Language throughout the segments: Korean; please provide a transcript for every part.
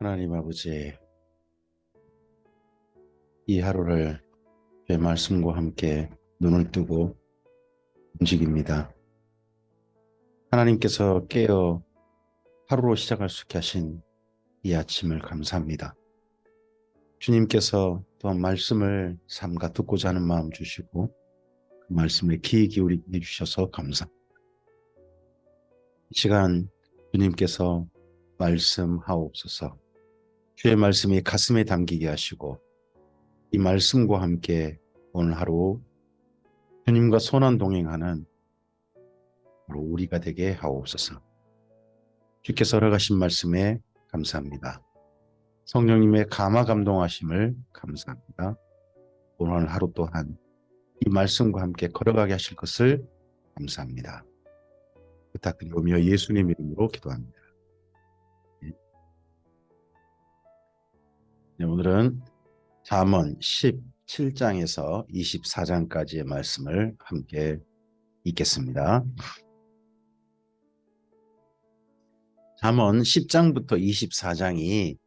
하나님 아버지, 이 하루를 주의 말씀과 함께 눈을 뜨고 움직입니다. 하나님께서 깨어 하루로 시작할 수 있게 하신 이 아침을 감사합니다. 주님께서 또한 말씀을 삼가 듣고자 하는 마음 주시고 그 말씀에 귀 기울이게 해주셔서 감사합니다. 이 시간 주님께서 말씀하옵소서. 주의 말씀이 가슴에 담기게 하시고 이 말씀과 함께 오늘 하루 주님과 손안 동행하는 우리가 되게 하옵소서. 주께서 허락하신 말씀에 감사합니다. 성령님의 감화 감동하심을 감사합니다. 오늘 하루 또한 이 말씀과 함께 걸어가게 하실 것을 감사합니다. 부탁드리며 예수님 이름으로 기도합니다. 네, 오늘은 잠언 17장에서 24장까지의 말씀을 함께 읽겠습니다. 잠언 10장부터 24장이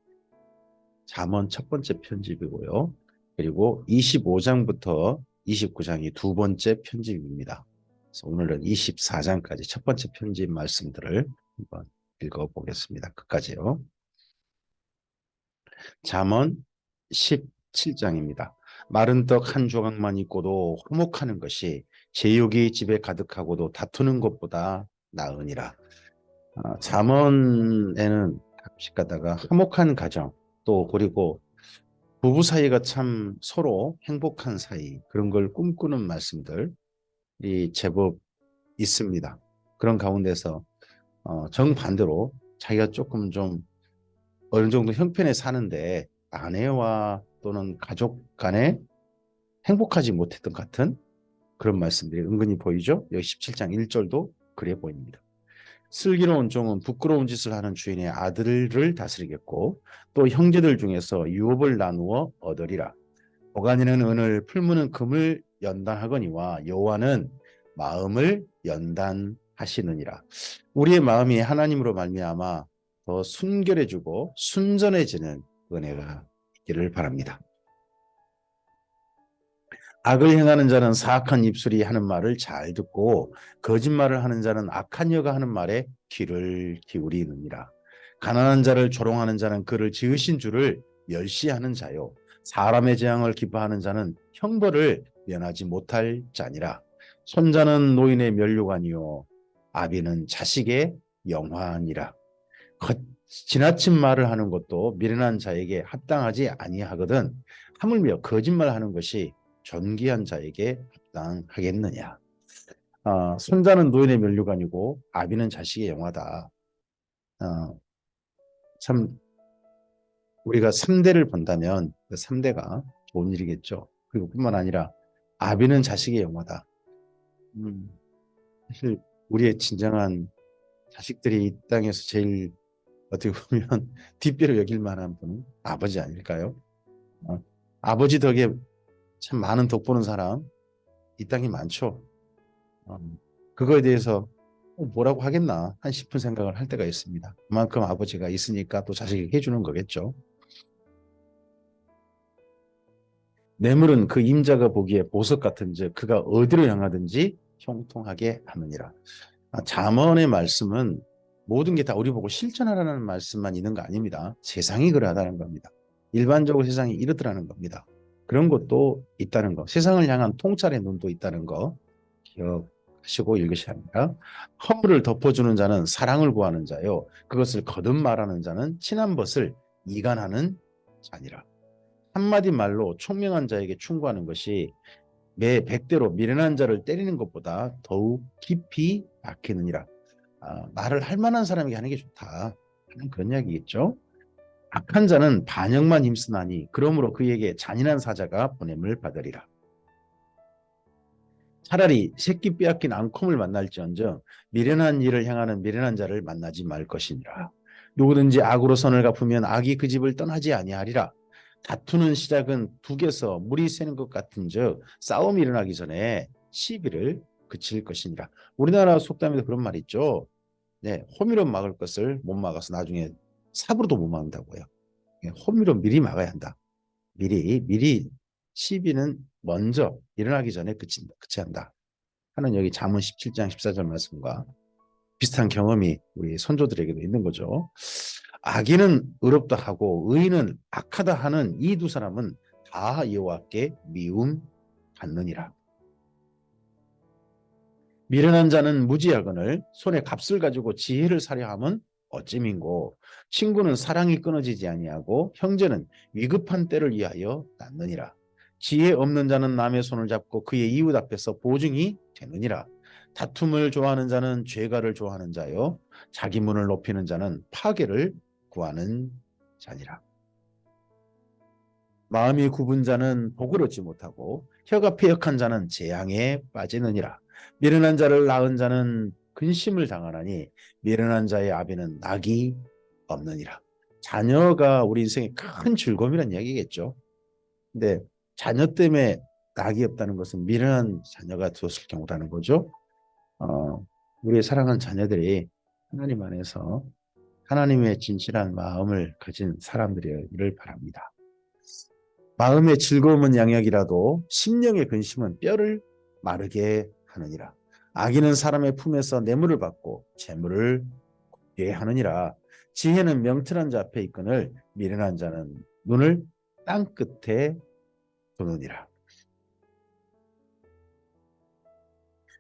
잠언 첫 번째 편집이고요. 그리고 25장부터 29장이 두 번째 편집입니다. 그래서 오늘은 24장까지 첫 번째 편집 말씀들을 한번 읽어보겠습니다. 끝까지요. 잠언 17장입니다. 마른 떡 한 조각만 있고도 화목하는 것이 제육이 집에 가득하고도 다투는 것보다 나으니라. 잠언에는 가끔씩 가다가 화목한 가정 또 그리고 부부 사이가 참 서로 행복한 사이 그런 걸 꿈꾸는 말씀들이 제법 있습니다. 그런 가운데서 정반대로 자기가 조금 좀 어느 정도 형편에 사는데 아내와 또는 가족 간에 행복하지 못했던 것 같은 그런 말씀들이 은근히 보이죠. 여기 17장 1절도 그래 보입니다. 슬기로운 종은 부끄러운 짓을 하는 주인의 아들을 다스리겠고 또 형제들 중에서 유업을 나누어 얻으리라. 보관이는 은을 풀무는 금을 연단하거니와 여호와는 마음을 연단하시느니라. 우리의 마음이 하나님으로 말미암아 더 순결해지고 순전해지는 은혜가 있기를 바랍니다. 악을 행하는 자는 사악한 입술이 하는 말을 잘 듣고 거짓말을 하는 자는 악한 여가 하는 말에 귀를 기울이느니라. 가난한 자를 조롱하는 자는 그를 지으신 주를 멸시하는 자요. 사람의 재앙을 기뻐하는 자는 형벌을 면하지 못할 자니라. 손자는 노인의 면류관이요 아비는 자식의 영화니라. 지나친 말을 하는 것도 미련한 자에게 합당하지 아니하거든 하물며 거짓말하는 것이 존귀한 자에게 합당하겠느냐. 손자는 노인의 면류관이고 아비는 자식의 영화다. 참 우리가 3대를 본다면 그 3대가 좋은 일이겠죠. 그리고 뿐만 아니라 아비는 자식의 영화다. 사실 우리의 진정한 자식들이 이 땅에서 제일 어떻게 보면 뒷배로 여길 만한 분은 아버지 아닐까요? 아버지 덕에 참 많은 덕 보는 사람 이 땅에 많죠. 그거에 대해서 뭐라고 하겠나 한 싶은 생각을 할 때가 있습니다. 그만큼 아버지가 있으니까 또 자식이 해주는 거겠죠. 뇌물은 그 임자가 보기에 보석 같은즉 그가 어디로 향하든지 형통하게 하느니라. 잠언의 말씀은 모든 게 다 우리 보고 실천하라는 말씀만 있는 거 아닙니다. 세상이 그러하다는 겁니다. 일반적으로 세상이 이렇더라는 겁니다. 그런 것도 있다는 거. 세상을 향한 통찰의 눈도 있다는 거 기억하시고 읽으셔야 합니다. 허물을 덮어주는 자는 사랑을 구하는 자요. 그것을 거듭 말하는 자는 친한 것을 이간하는 자니라. 한마디 말로 총명한 자에게 충고하는 것이 매 100대로 미련한 자를 때리는 것보다 더욱 깊이 박히느니라. 말을 할 만한 사람에게 하는 게 좋다 하는 그런 이야기겠죠. 악한 자는 반역만 힘쓰나니 그러므로 그에게 잔인한 사자가 보냄을 받으리라. 차라리 새끼 빼앗긴 앙콤을 만날지언정 미련한 일을 향하는 미련한 자를 만나지 말 것이니라. 누구든지 악으로 선을 갚으면 악이 그 집을 떠나지 아니하리라. 다투는 시작은 북에서 물이 새는 것 같은즉 싸움이 일어나기 전에 시비를 그칠 것이니라. 우리나라 속담에도 그런 말 있죠. 네, 호미로 막을 것을 못 막아서 나중에 삽으로도 못 막는다고요. 호미로 미리 막아야 한다. 미리 시비는 먼저 일어나기 전에 그치한다 하는 여기 잠언 17장 14절 말씀과 비슷한 경험이 우리 선조들에게도 있는 거죠. 악인은 의롭다 하고 의인은 악하다 하는 이 두 사람은 다 여호와께 미움 받느니라. 미련한 자는 무지하거늘 손에 값을 가지고 지혜를 사려 함은 어찌민고 친구는 사랑이 끊어지지 아니하고 형제는 위급한 때를 위하여 낳느니라. 지혜 없는 자는 남의 손을 잡고 그의 이웃 앞에서 보증이 되느니라. 다툼을 좋아하는 자는 죄가를 좋아하는 자요 자기 문을 높이는 자는 파괴를 구하는 자니라. 마음이 굽은 자는 복을 얻지 못하고 혀가 패역한 자는 재앙에 빠지느니라. 미련한 자를 낳은 자는 근심을 당하나니 미련한 자의 아비는 낙이 없느니라. 자녀가 우리 인생의 큰 즐거움이라는 이야기겠죠. 근데 자녀 때문에 낙이 없다는 것은 미련한 자녀가 되었을 경우라는 거죠. 우리의 사랑하는 자녀들이 하나님 안에서 하나님의 진실한 마음을 가진 사람들이기를 바랍니다. 마음의 즐거움은 양약이라도 심령의 근심은 뼈를 마르게 하느니라. 악인은 사람의 품에서 뇌물을 받고 재물을 곱게 하느니라. 지혜는 명철한 자 앞에 있거늘 미련한 자는 눈을 땅 끝에 두느니라.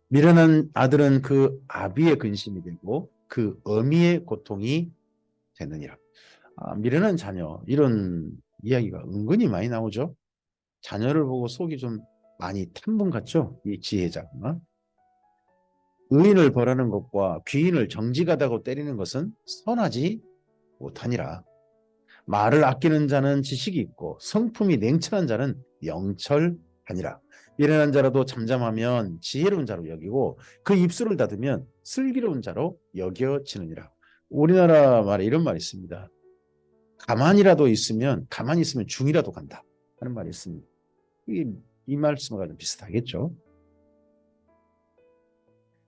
미련한 아들은 그 아비의 근심이 되고 그 어미의 고통이 되느니라. 미련한 자녀 이런 이야기가 은근히 많이 나오죠. 자녀를 보고 속이 좀 많이 탄 분 같죠? 이 지혜자가. 의인을 벌하는 것과 귀인을 정직하다고 때리는 것은 선하지 못하니라. 말을 아끼는 자는 지식이 있고 성품이 냉철한 자는 영철하니라. 미련한 자라도 잠잠하면 지혜로운 자로 여기고 그 입술을 닫으면 슬기로운 자로 여겨지느니라. 우리나라 말에 이런 말이 있습니다. 가만히 있으면 중이라도 간다 하는 말이 있습니다. 이 말씀과 좀 비슷하겠죠.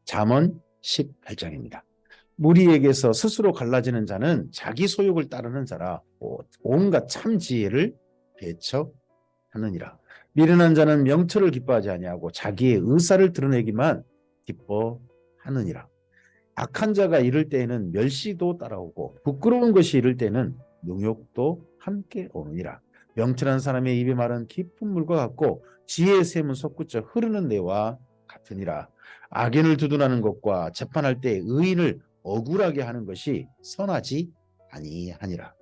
잠언 18장입니다. 무리에게서 스스로 갈라지는 자는 자기 소욕을 따르는 자라 온갖 참 지혜를 배척하느니라. 미련한 자는 명철을 기뻐하지 아니하고 자기의 의사를 드러내기만 기뻐하느니라. 악한 자가 이를 때에는 멸시도 따라오고 부끄러운 것이 이를 때는 능욕도 함께 오느니라. 명철한 사람의 입의 말은 깊은 물과 같고 지혜의 샘은 솟구쳐 흐르는 내와 같으니라. 악인을 두둔하는 것과 재판할 때 의인을 억울하게 하는 것이 선하지 아니하니라.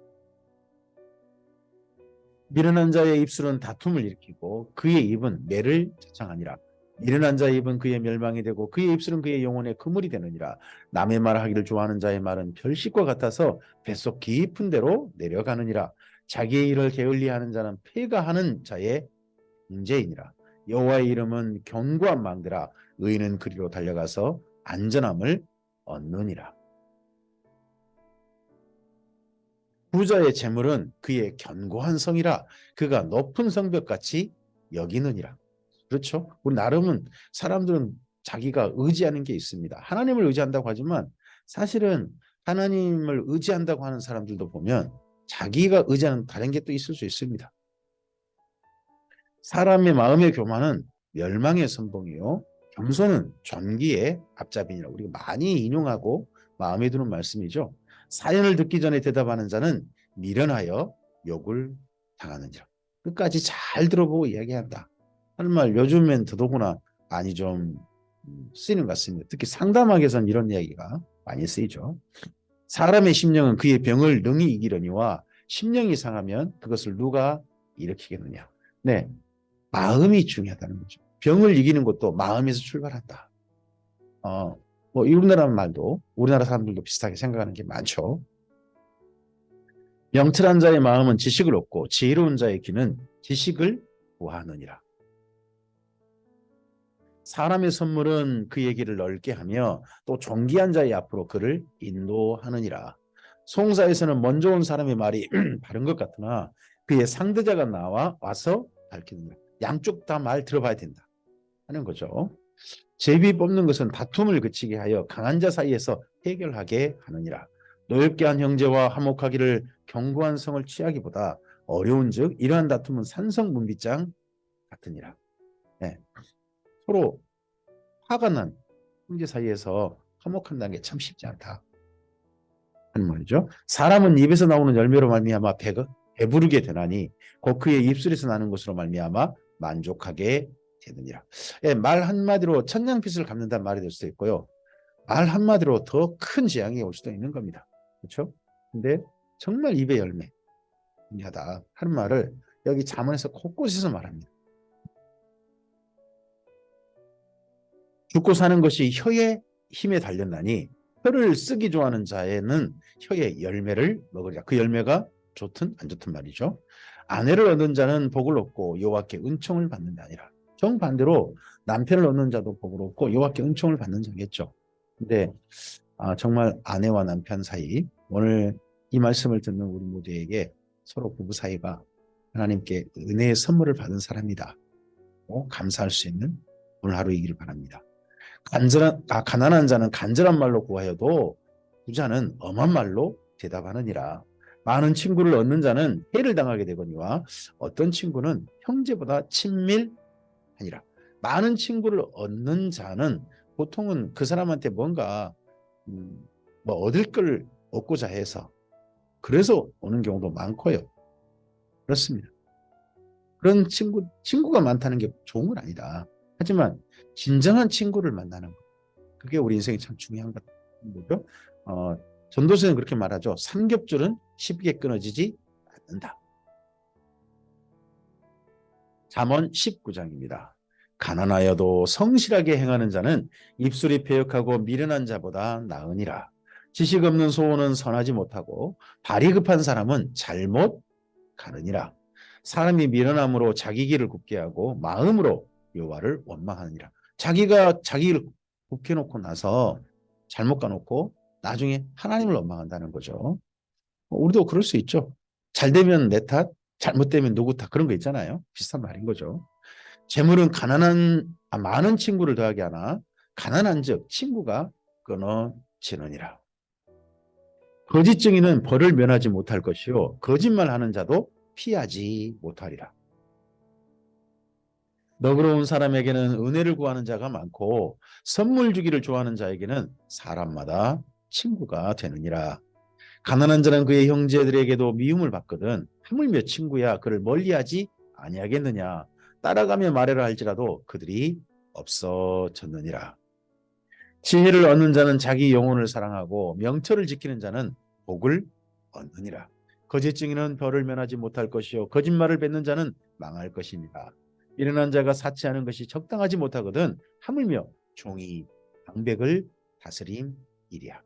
미련한 자의 입술은 다툼을 일으키고 그의 입은 매를 자창하니라. 미련한 자의 입은 그의 멸망이 되고 그의 입술은 그의 영혼의 그물이 되느니라. 남의 말하기를 좋아하는 자의 말은 별식과 같아서 뱃속 깊은 데로 내려가느니라. 자기의 일을 게을리하는 자는 폐가하는 자의 문제이니라. 여호와의 이름은 견고한 망대라. 의인은 그리로 달려가서 안전함을 얻느니라. 부자의 재물은 그의 견고한 성이라. 그가 높은 성벽같이 여기느니라. 그렇죠? 우리 나름은 사람들은 자기가 의지하는 게 있습니다. 하나님을 의지한다고 하지만 사실은 하나님을 의지한다고 하는 사람들도 보면 자기가 의지하는 다른 게 또 있을 수 있습니다. 사람의 마음의 교만은 멸망의 선봉이요 겸손은 존귀의 앞잡이니라. 우리가 많이 인용하고 마음에 드는 말씀이죠. 사연을 듣기 전에 대답하는 자는 미련하여 욕을 당하느니라. 끝까지 잘 들어보고 이야기한다 하는 말 요즘엔 더더구나 많이 좀 쓰이는 것 같습니다. 특히 상담학에서는 이런 이야기가 많이 쓰이죠. 사람의 심령은 그의 병을 능히 이기려니와 심령이 상하면 그것을 누가 일으키겠느냐. 네, 마음이 중요하다는 거죠. 병을 이기는 것도 마음에서 출발한다. 이런 말도 우리나라 사람들도 비슷하게 생각하는 게 많죠. 명철한 자의 마음은 지식을 얻고 지혜로운 자의 귀는 지식을 구하느니라. 사람의 선물은 그의 길을 넓게 하며 또 존귀한 자의 앞으로 그를 인도하느니라. 송사에서는 먼저 온 사람의 말이 바른 것 같으나 그의 상대자가 와서 밝히느니라. 양쪽 다 말 들어봐야 된다 하는 거죠. 제비 뽑는 것은 다툼을 그치게 하여 강한 자 사이에서 해결하게 하느니라. 노엽게 한 형제와 화목하기를 견고한 성을 취하기보다 어려운즉 이러한 다툼은 산성문빗장 같으니라. 네. 서로 화가 난 형제 사이에서 화목한다는 게 참 쉽지 않다 하는 말이죠. 사람은 입에서 나오는 열매로 말미암아 배부르게 되나니 곧 그의 입술에서 나는 것으로 말미암아 만족하게 되느니라. 예, 말 한마디로 천냥빚을 갚는다는 말이 될 수도 있고요. 말 한마디로 더 큰 재앙이 올 수도 있는 겁니다. 그렇죠? 근데 정말 입의 열매 하다 하는 말을 여기 잠언에서 곳곳에서 말합니다. 죽고 사는 것이 혀의 힘에 달렸나니 혀를 쓰기 좋아하는 자에는 혀의 열매를 먹으리라. 그 열매가 좋든 안 좋든 말이죠. 아내를 얻는 자는 복을 얻고 여호와께 은총을 받는 게 아니라 정반대로 남편을 얻는 자도 복을 얻고 여호와께 은총을 받는 자겠죠. 근데 정말 아내와 남편 사이 오늘 이 말씀을 듣는 우리 모두에게 서로 부부 사이가 하나님께 은혜의 선물을 받은 사람이다. 감사할 수 있는 오늘 하루이기를 바랍니다. 가난한 자는 간절한 말로 구하여도 부자는 엄한 말로 대답하느니라. 많은 친구를 얻는 자는 해를 당하게 되거니와 어떤 친구는 형제보다 친밀하니라. 많은 친구를 얻는 자는 보통은 그 사람한테 뭔가 뭐 얻을 걸 얻고자 해서 그래서 오는 경우도 많고요. 그렇습니다. 그런 친구가 많다는 게 좋은 건 아니다. 하지만 진정한 친구를 만나는 것, 그게 우리 인생이 참 중요한 거죠. 전도서는 그렇게 말하죠. 삼겹줄은 쉽게 끊어지지 않는다. 잠언 19장입니다. 가난하여도 성실하게 행하는 자는 입술이 패역하고 미련한 자보다 나으니라. 지식 없는 소원은 선하지 못하고 발이 급한 사람은 잘못 가느니라. 사람이 미련함으로 자기 길을 굽게 하고 마음으로 여호와를 원망하느니라. 자기가 자기를 굽게 놓고 나서 잘못 가놓고 나중에 하나님을 원망한다는 거죠. 우리도 그럴 수 있죠. 잘 되면 내 탓, 잘못되면 누구 탓, 그런 거 있잖아요. 비슷한 말인 거죠. 재물은 많은 친구를 더하게 하나 가난한즉 친구가 끊어지느니라. 거짓 증인은 벌을 면하지 못할 것이요 거짓말하는 자도 피하지 못하리라. 너그러운 사람에게는 은혜를 구하는 자가 많고 선물 주기를 좋아하는 자에게는 사람마다 친구가 되느니라. 가난한 자는 그의 형제들에게도 미움을 받거든 하물며 친구야 그를 멀리하지 아니하겠느냐. 따라가며 말해라 할지라도 그들이 없어졌느니라. 지혜를 얻는 자는 자기 영혼을 사랑하고 명철을 지키는 자는 복을 얻느니라. 거짓 증인은 벌을 면하지 못할 것이요 거짓말을 뱉는 자는 망할 것입니다. 미련한 자가 사치하는 것이 적당하지 못하거든 하물며 종이 방백을 다스림이랴.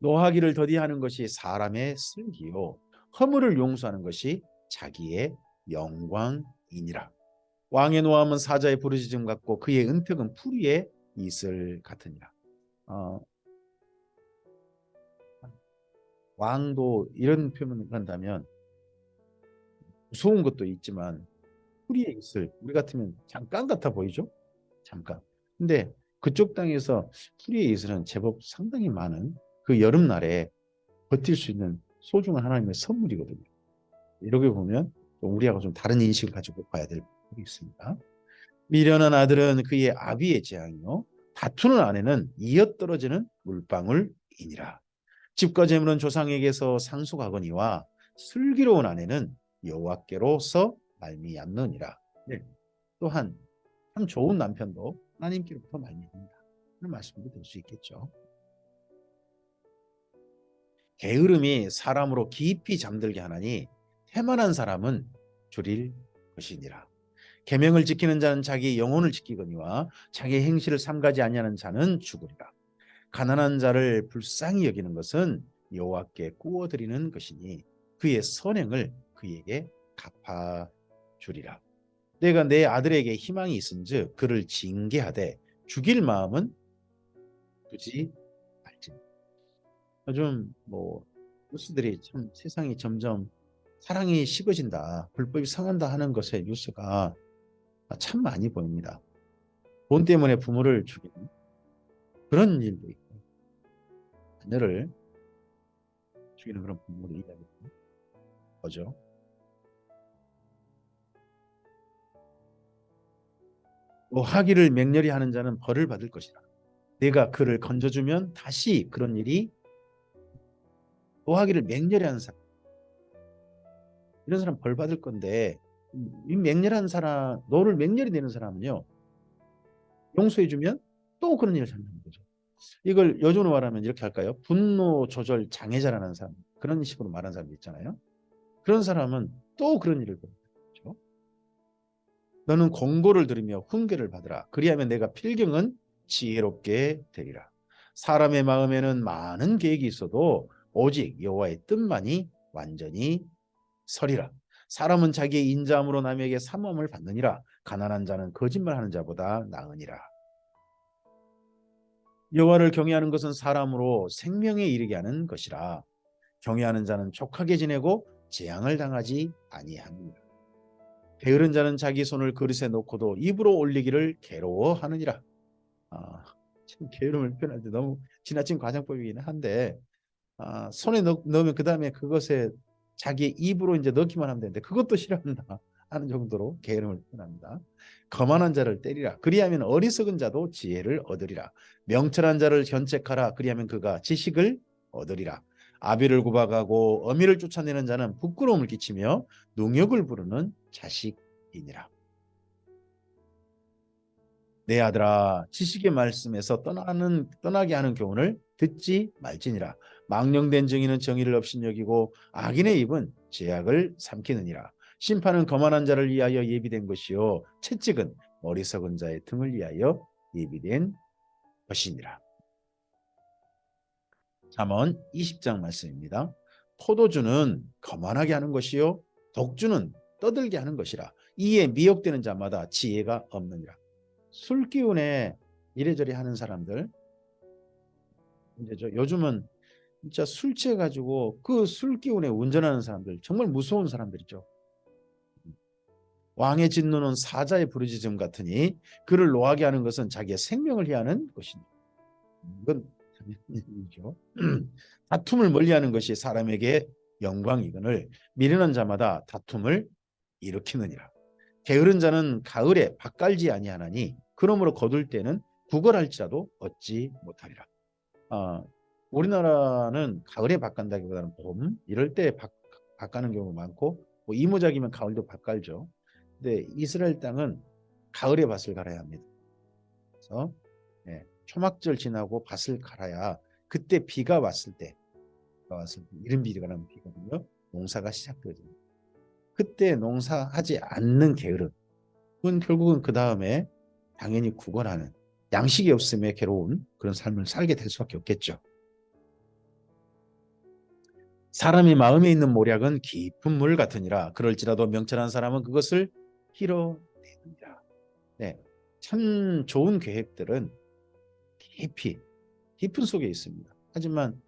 노하기를 더디하는 것이 사람의 슬기요 허물을 용서하는 것이 자기의 영광이니라. 왕의 노함은 사자의 부르짖음 같고 그의 은택은 풀이의 이슬 같으니라. 왕도 이런 표현을 한다면 무서운 것도 있지만 풀이의 이슬, 우리 같으면 잠깐 같아 보이죠? 잠깐. 근데 그쪽 땅에서 풀이의 이슬은 제법 상당히 많은 그 여름날에 버틸 수 있는 소중한 하나님의 선물이거든요. 이렇게 보면 우리하고 좀 다른 인식을 가지고 봐야 될 부분이 있습니다. 미련한 아들은 그의 아비의 재앙이요 다투는 아내는 이어떨어지는 물방울이니라. 집과 재물은 조상에게서 상속하거니와 슬기로운 아내는 여호와께로서 말미암느니라. 네. 또한 참 좋은 남편도 하나님께로부터 말미암는다. 그런 말씀도 될 수 있겠죠. 게으름이 사람으로 깊이 잠들게 하나니 태만한 사람은 줄일 것이니라. 계명을 지키는 자는 자기 영혼을 지키거니와 자기 행실을 삼가지 아니하는 자는 죽으리라. 가난한 자를 불쌍히 여기는 것은 여호와께 구워드리는 것이니 그의 선행을 그에게 갚아주리라. 내가 내 아들에게 희망이 있은즉 그를 징계하되 죽일 마음은 두지 말지. 요즘 뉴스들이 참 세상이 점점 사랑이 식어진다, 불법이 상한다 하는 것의 뉴스가 참 많이 보입니다. 돈 때문에 부모를 죽이는 그런 일도 있고 자녀를 죽이는 그런 부모를 이야기하는 거죠. 또 하기를 맹렬히 하는 자는 벌을 받을 것이다. 내가 그를 건져주면 다시 그런 일이 또 하기를 맹렬히 하는 사람, 이런 사람 벌 받을 건데, 이 맹렬한 사람, 너를 맹렬히 내는 사람은요, 용서해주면 또 그런 일을 한다는 거죠. 이걸 요즘으로 말하면 이렇게 할까요? 분노 조절 장애자라는 사람, 그런 식으로 말하는 사람 있잖아요. 그런 사람은 또 그런 일을 벌이죠. 너는 공고를 들으며 훈계를 받으라. 그리하면 내가 필경은 지혜롭게 되리라. 사람의 마음에는 많은 계획이 있어도 오직 여호와의 뜻만이 완전히 서리라. 사람은 자기의 인자함으로 남에게 사모함을 받느니라. 가난한 자는 거짓말하는 자보다 나으니라. 여호와를 경외하는 것은 사람으로 생명에 이르게 하는 것이라. 경외하는 자는 족하게 지내고 재앙을 당하지 아니합니다. 게으른 자는 자기 손을 그릇에 놓고도 입으로 올리기를 괴로워하느니라. 아, 참 게으름을 표현할 때 너무 지나친 과장법이긴 한데, 손에 넣으면 그 다음에 그것에 자기 입으로 이제 넣기만 하면 되는데 그것도 싫어한다 하는 정도로 게으름을 표현합니다. 거만한 자를 때리라. 그리하면 어리석은 자도 지혜를 얻으리라. 명철한 자를 견책하라. 그리하면 그가 지식을 얻으리라. 아비를 구박하고 어미를 쫓아내는 자는 부끄러움을 끼치며 능욕을 부르는 자식이니라. 내 아들아, 지식의 말씀에서 떠나게 하는 교훈을 듣지 말지니라. 망령된 증인은 정의를 업신여기고 악인의 입은 죄악을 삼키느니라. 심판은 거만한 자를 위하여 예비된 것이요 채찍은 어리석은 자의 등을 위하여 예비된 것이니라. 잠언 20장 말씀입니다. 포도주는 거만하게 하는 것이요 독주는 떠들게 하는 것이라. 이에 미혹되는 자마다 지혜가 없느니라. 술 기운에 이래저래 하는 사람들 문제죠. 요즘은 진짜 술 취해가지고 그 술 기운에 운전하는 사람들 정말 무서운 사람들이죠. 왕의 진노는 사자의 부르짖음 같으니 그를 노하게 하는 것은 자기의 생명을 해하는 것입니다. 이건 당연히죠. 다툼을 멀리하는 것이 사람에게 영광이거늘 미련한 자마다 다툼을 일으키느니라. 게으른 자는 가을에 밭 갈지 아니하나니 그러므로 거둘 때는 구걸할지라도 얻지 못하리라. 아, 우리나라는 가을에 밭 간다기보다는 봄 이럴 때 밭 가는 경우가 많고 뭐 이모작이면 가을도 밭 갈죠. 근데 이스라엘 땅은 가을에 밭을 갈아야 합니다. 그래서 초막절 지나고 밭을 갈아야 그때 비가 왔을 때 이른 비가 나는 비거든요. 농사가 시작되거든요. 그때 농사하지 않는 게으름 그건 결국은 그 다음에 당연히 구걸하는 양식이 없음에 괴로운 그런 삶을 살게 될 수밖에 없겠죠. 사람의 마음에 있는 모략은 깊은 물 같으니라. 그럴지라도 명철한 사람은 그것을拾내느니라. 네, 참 좋은 계획들은 깊은 속에 있습니다. 하지만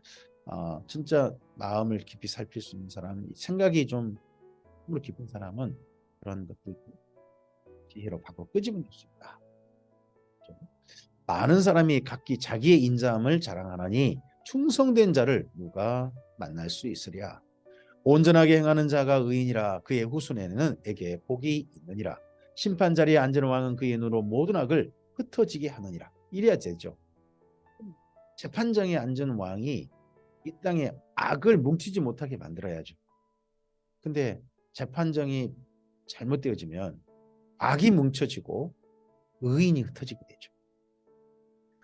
진짜 마음을 깊이 살필 수 있는 사람은 생각이 좀 깊은 사람은 그런 것들 지혜로 바꿔 끄집어낼 수 있다. 많은 사람이 각기 자기의 인자함을 자랑하나니 충성된 자를 누가 만날 수 있으랴. 온전하게 행하는 자가 의인이라. 그의 후손에는 에게 복이 있느니라. 심판 자리에 앉은 왕은 그의 눈으로 모든 악을 흩어지게 하느니라. 이래야 되죠. 재판장에 앉은 왕이 이 땅에 악을 뭉치지 못하게 만들어야죠. 근데 재판장이 잘못되어지면 악이 뭉쳐지고 의인이 흩어지게 되죠.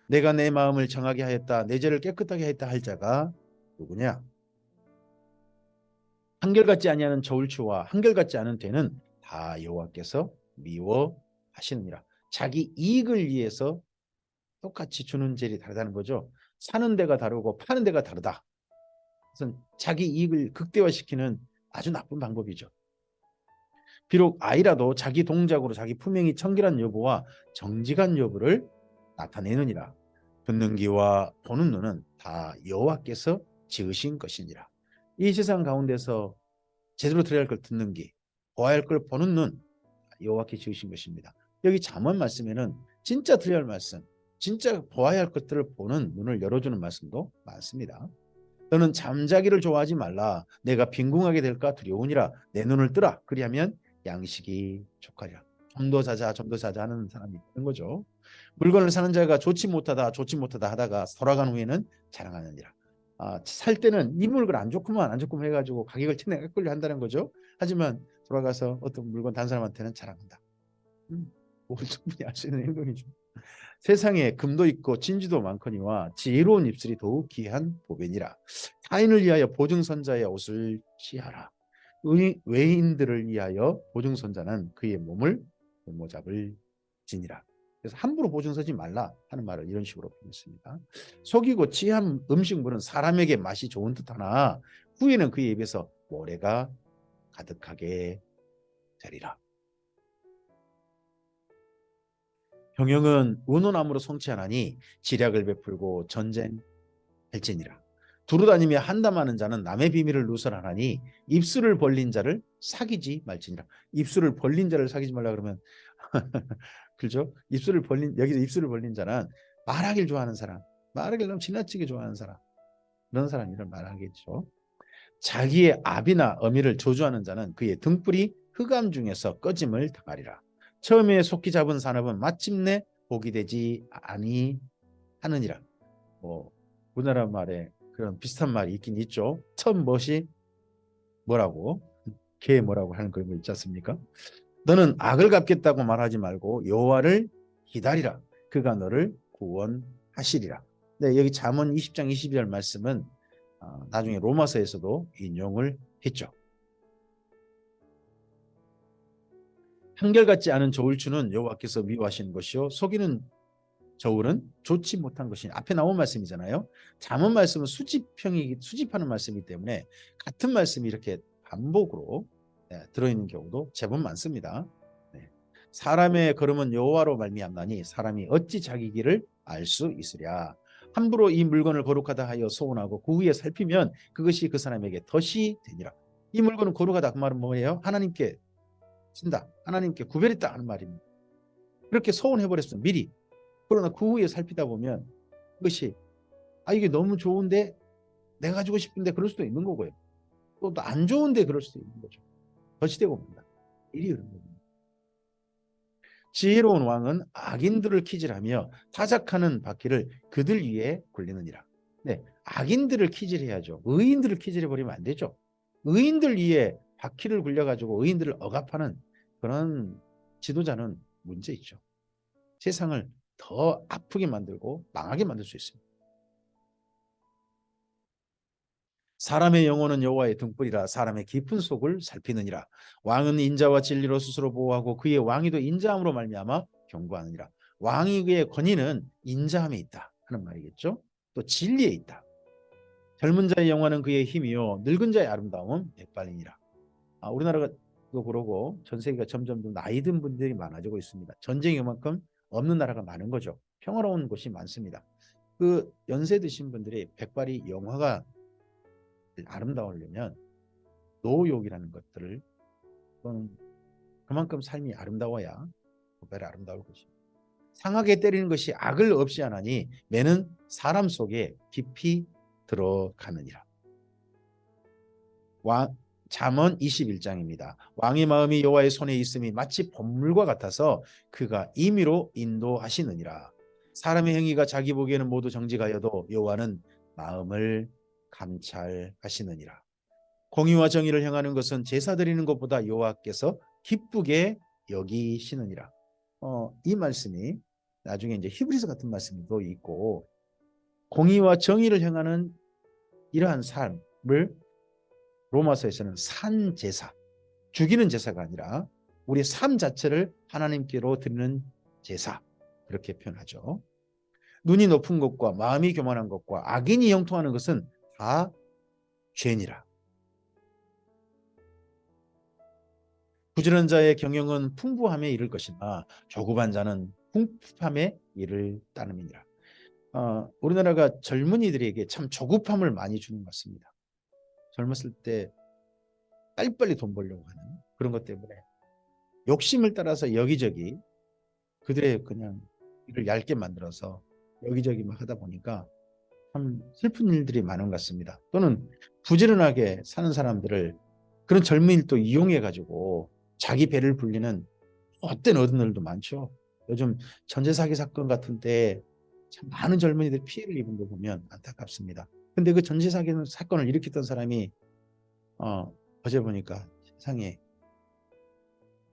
내가 내 마음을 정하게 하였다. 내 죄를 깨끗하게 하였다 할 자가 누구냐? 한결같지 아니하는 저울추와 한결같지 않은 되는 다 여호와께서 미워하시느니라. 자기 이익을 위해서 똑같이 주는 젤이 다르다는 거죠. 사는 데가 다르고 파는 데가 다르다. 그래서 자기 이익을 극대화시키는 아주 나쁜 방법이죠. 비록 아이라도 자기 동작으로 자기 품행이 청결한 여부와 정직한 여부를 나타내느니라. 듣는 귀와 보는 눈은 다 여호와께서 지으신 것이니라. 이 세상 가운데서 제대로 들어야 할 걸 듣는 귀, 보아야 할 걸 보는 눈, 여호와께 지으신 것입니다. 여기 잠언 말씀에는 진짜 들어야 할 말씀, 진짜 보아야 할 것들을 보는 눈을 열어주는 말씀도 많습니다. 너는 잠자기를 좋아하지 말라. 내가 빈궁하게 될까 두려우니라. 내 눈을 뜨라. 그리하면 양식이 족하리라. 좀 더 자자, 좀 더 자자 하는 사람이 있는 거죠. 물건을 사는 자가 좋지 못하다, 좋지 못하다 하다가 돌아간 후에는 자랑하느니라. 살 때는 이 물건 안 좋구만, 안 좋구만 해가지고 가격을 내걸려 한다는 거죠. 하지만 돌아가서 어떤 물건 다른 사람한테는 자랑한다. 그걸 충분히 알 수 있는 행동이죠. 세상에 금도 있고 진주도 많거니와 지혜로운 입술이 더욱 귀한 보배니라. 타인을 위하여 보증선자의 옷을 취하라. 외인들을 위하여 보증선자는 그의 몸을 모잡을 지니라. 그래서 함부로 보증서지 말라 하는 말을 이런 식으로 표현했습니다. 속이고 취한 음식물은 사람에게 맛이 좋은 듯하나 후에는 그의 입에서 모래가 가득하게 되리라. 경영은 운운함으로 성취하나니 지략을 베풀고 전쟁할지니라. 두루다니며 한담하는 자는 남의 비밀을 누설하나니 입술을 벌린 자를 사귀지 말지니라. 입술을 벌린 자를 사귀지 말라 그러면 그렇죠? 여기서 입술을 벌린 자는 말하길 좋아하는 사람, 말하길 너무 지나치게 좋아하는 사람, 그런 사람이란 말하겠죠. 자기의 아비나 어미를 저주하는 자는 그의 등불이 흑암 중에서 꺼짐을 당하리라. 처음에 속히 잡은 산업은 마침내 복이 되지 아니하느니라. 우리나라 말에 그런 비슷한 말이 있긴 있죠. 첫 멋이 뭐라고? 개 뭐라고 하는 그런 거 있지 않습니까? 너는 악을 갚겠다고 말하지 말고 여호와를 기다리라. 그가 너를 구원하시리라. 네, 여기 잠언 20장 22절 말씀은 나중에 로마서에서도 인용을 했죠. 한결같지 않은 저울 추는 여호와께서 미워하시는 것이요 속이는 저울은 좋지 못한 것이니. 앞에 나온 말씀이잖아요. 잠언 말씀은 수집하는 말씀이기 때문에 같은 말씀이 이렇게 반복으로 들어있는 경우도 제법 많습니다. 네. 사람의 걸음은 여호와로 말미암나니 사람이 어찌 자기 길을 알 수 있으랴. 함부로 이 물건을 거룩하다 하여 소원하고 그 후에 살피면 그것이 그 사람에게 덫이 되니라. 이 물건은 거룩하다 그 말은 뭐예요? 하나님께 쓴다, 하나님께 구별했다 하는 말입니다. 그렇게 소원해버렸어요 미리. 그러나 그 후에 살피다 보면 그것이 이게 너무 좋은데 내가 가지고 싶은데 그럴 수도 있는 거고요. 또 안 좋은데 그럴 수도 있는 거죠. 덫이 되고 옵니다. 일이 그런 겁니다. 지혜로운 왕은 악인들을 키질하며 타작하는 바퀴를 그들 위에 굴리느니라. 네, 악인들을 키질해야죠. 의인들을 키질해버리면 안 되죠. 의인들 위에 바퀴를 굴려가지고 의인들을 억압하는 그런 지도자는 문제 있죠. 세상을 더 아프게 만들고 망하게 만들 수 있습니다. 사람의 영혼은 여호와의 등불이라 사람의 깊은 속을 살피느니라. 왕은 인자와 진리로 스스로 보호하고 그의 왕위도 인자함으로 말미암아 경고하느니라. 왕위의 권위는 인자함에 있다 하는 말이겠죠. 또 진리에 있다. 젊은 자의 영화는 그의 힘이요 늙은 자의 아름다움은 백발이니라. 우리나라가 또 그러고 전 세계가 점점 더 나이 든 분들이 많아지고 있습니다. 전쟁이 만큼 없는 나라가 많은 거죠. 평화로운 곳이 많습니다. 그 연세 드신 분들이 백발이 영화가 아름다우려면 노욕이라는 것들을 또는 그만큼 삶이 아름다워야 백발이 아름다울 것입니다. 상하게 때리는 것이 악을 없이 하나니 매는 사람 속에 깊이 들어가느니라. 잠언 21장입니다. 왕의 마음이 여호와의 손에 있음이 마치 봇물과 같아서 그가 임의로 인도하시느니라. 사람의 행위가 자기 보기에는 모두 정직하여도 여호와는 마음을 감찰하시느니라. 공의와 정의를 행하는 것은 제사 드리는 것보다 여호와께서 기쁘게 여기시느니라. 이 말씀이 나중에 이제 히브리서 같은 말씀도 있고 공의와 정의를 행하는 이러한 삶을 로마서에서는 산제사, 죽이는 제사가 아니라 우리의 삶 자체를 하나님께로 드리는 제사 그렇게 표현하죠. 눈이 높은 것과 마음이 교만한 것과 악인이 형통하는 것은 다 죄니라. 부지런한 자의 경영은 풍부함에 이를 것이나 조급한 자는 궁핍함에 이를 따름이니라. 우리나라가 젊은이들에게 참 조급함을 많이 주는 것 같습니다. 젊었을 때 빨리빨리 돈 벌려고 하는 그런 것 때문에 욕심을 따라서 여기저기 그들의 그냥 일을 얇게 만들어서 여기저기 막 하다 보니까 참 슬픈 일들이 많은 것 같습니다. 또는 부지런하게 사는 사람들을 그런 젊은이를 또 이용해 가지고 자기 배를 불리는 헛된 어른들도 많죠. 요즘 전재 사기 사건 같은데 참 많은 젊은이들이 피해를 입은 거 보면 안타깝습니다. 근데 그 전재 사기 사건을 일으켰던 사람이 어제 보니까 세상에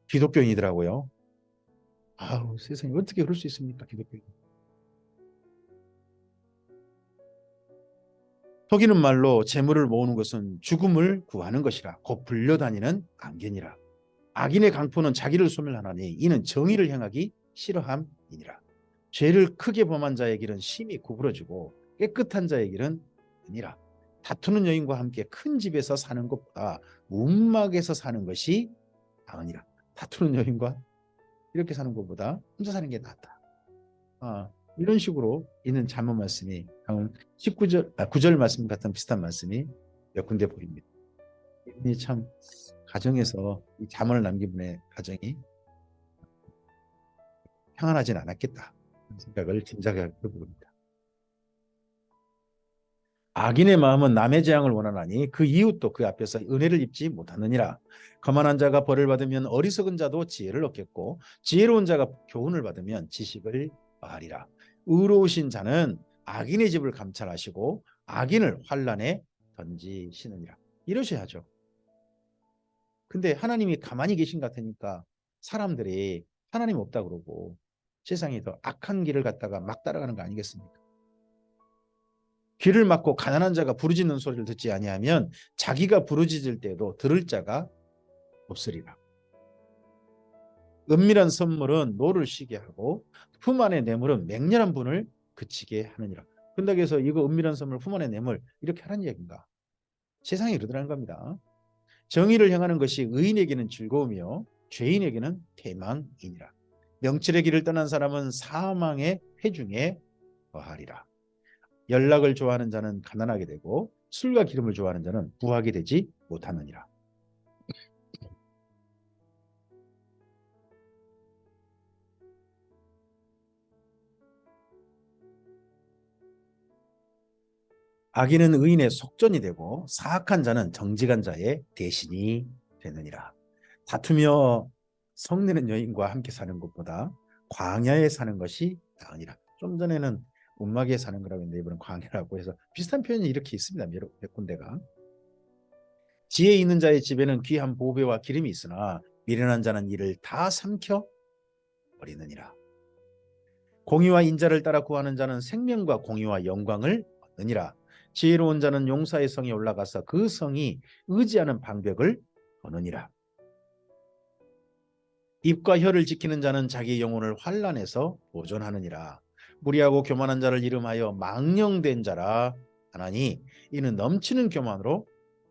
기독교인이더라고요. 아우, 세상에 어떻게 그럴 수 있습니까, 기독교인. 속이는 말로 재물을 모으는 것은 죽음을 구하는 것이라 곧 불려다니는 안견이라. 악인의 강포는 자기를 소멸하나니 이는 정의를 행하기 싫어함이니라. 죄를 크게 범한 자의 길은 심히 구부러지고 깨끗한 자의 길은 아니라. 다투는 여인과 함께 큰 집에서 사는 것보다 움막에서 사는 것이 나으니라. 다투는 여인과 이렇게 사는 것보다 혼자 사는 게 낫다. 이런 식으로 있는 잠언 말씀이 19절, 9절 말씀 같은 비슷한 말씀이 몇 군데 보입니다. 이분이 참 가정에서 이 잠언을 남긴 분의 가정이 평안하진 않았겠다 그런 생각을 짐작해 봅니다. 악인의 마음은 남의 재앙을 원하나니 그 이웃도 그 앞에서 은혜를 입지 못하느니라. 거만한 자가 벌을 받으면 어리석은 자도 지혜를 얻겠고 지혜로운 자가 교훈을 받으면 지식을 더하리라. 의로우신 자는 악인의 집을 감찰하시고 악인을 환난에 던지시느니라. 이러셔야죠. 근데 하나님이 가만히 계신 것 같으니까 사람들이 하나님 없다 그러고 세상에 더 악한 길을 갖다가 막 따라가는 거 아니겠습니까? 귀를 막고 가난한 자가 부르짖는 소리를 듣지 아니하면 자기가 부르짖을 때도 들을 자가 없으리라. 은밀한 선물은 노를 쉬게 하고 품 안의 뇌물은 맹렬한 분을 그치게 하느니라. 근데 그래서 이거 은밀한 선물, 품 안의 뇌물 이렇게 하라는 얘기인가? 세상이 그러더라는 겁니다. 정의를 행하는 것이 의인에게는 즐거움이요 죄인에게는 패망이니라. 명철의 길을 떠난 사람은 사망의 회중에 거하리라. 연락을 좋아하는 자는 가난하게 되고 술과 기름을 좋아하는 자는 부하게 되지 못하느니라. 악인은 의인의 속전이 되고 사악한 자는 정직한 자의 대신이 되느니라. 다투며 성내는 여인과 함께 사는 것보다 광야에 사는 것이 나으니라. 좀 전에는 움막에 사는 거라고 했는데 이번엔 광야라고 해서 비슷한 표현이 이렇게 있습니다. 몇 군데가. 지혜 있는 자의 집에는 귀한 보배와 기름이 있으나 미련한 자는 이를 다 삼켜 버리느니라. 공의와 인자를 따라 구하는 자는 생명과 공의와 영광을 얻느니라. 지혜로운 자는 용사의 성에 올라가서 그 성이 의지하는 방벽을 거느니라. 입과 혀를 지키는 자는 자기 영혼을 환난에서 보존하느니라. 무리하고 교만한 자를 이름하여 망령된 자라 하나니 이는 넘치는 교만으로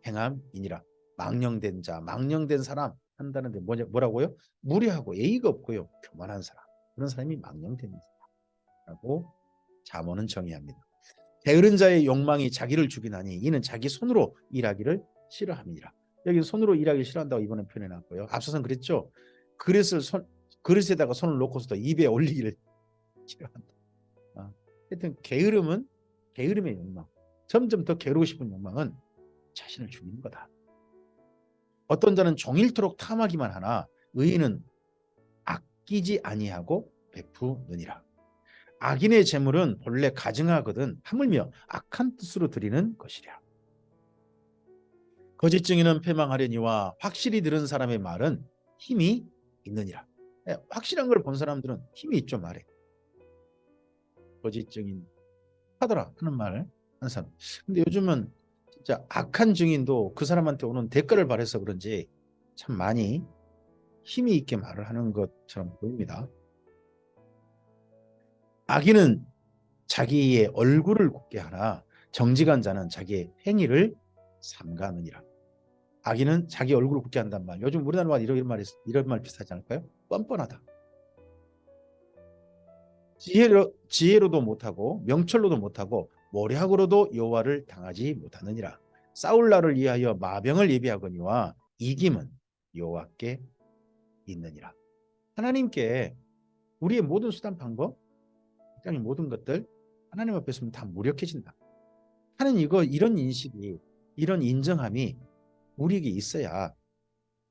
행함이니라. 망령된 자, 망령된 사람 한다는데 뭐라고요? 무리하고 예의가 없고요. 교만한 사람. 그런 사람이 망령된 자라고 잠언은 정의합니다. 게으른 자의 욕망이 자기를 죽이나니 이는 자기 손으로 일하기를 싫어함이니라. 여기 손으로 일하기 싫어한다고 이번에 표현해놨고요. 앞서선 그랬죠. 그릇에다가 손을 놓고서도 입에 올리기를 싫어한다. 하여튼 게으름의 욕망. 점점 더 게으르고 싶은 욕망은 자신을 죽이는 거다. 어떤 자는 종일토록 탐하기만 하나 의인은 아끼지 아니하고 베푸느니라. 악인의 재물은 본래 가증하거든 하물며 악한 뜻으로 드리는 것이랴. 거짓 증인은 패망하려니와 확실히 들은 사람의 말은 힘이 있느니라. 확실한 걸 본 사람들은 힘이 있죠 말에. 거짓 증인 하더라 하는 말을 하는 사람. 근데 요즘은 진짜 악한 증인도 그 사람한테 오는 대가를 바라서 그런지 참 많이 힘이 있게 말을 하는 것처럼 보입니다. 악인은 자기의 얼굴을 굽게 하나 정직한 자는 자기의 행위를 삼가느니라. 악인은 자기 얼굴을 굽게 한단 말. 요즘 우리나라 말 이런 말 비슷하지 않을까요? 뻔뻔하다. 지혜로도 못하고 명철로도 못하고 모략으로도 여호와를 당하지 못하느니라. 싸울 날을 위하여 마병을 예비하거니와 이김은 여호와께 있느니라. 하나님께 우리의 모든 수단 방법, 땅의 모든 것들 하나님 앞에 있으면 다 무력해진다. 하는 이런 인식이, 이런 인정함이 우리에게 있어야